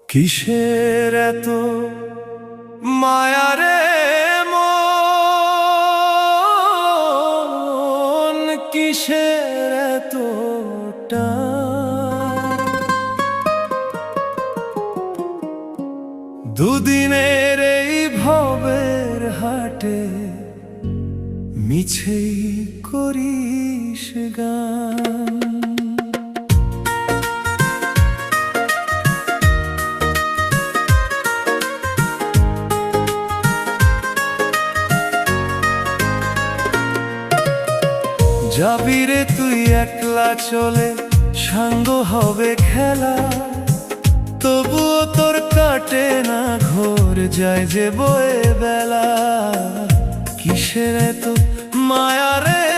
কিসের এত মায়ারে মন, কিসের এত টান? দুদিনের এই ভবের হাটে মিছেই করিস গান। যাবি রে তুই একলা চলে, সাঙ্গ হবে খেলা, তবুও তোর কাটে না ঘোর, যায় যে বয়ে বেলা। কিসের এত মায়া রে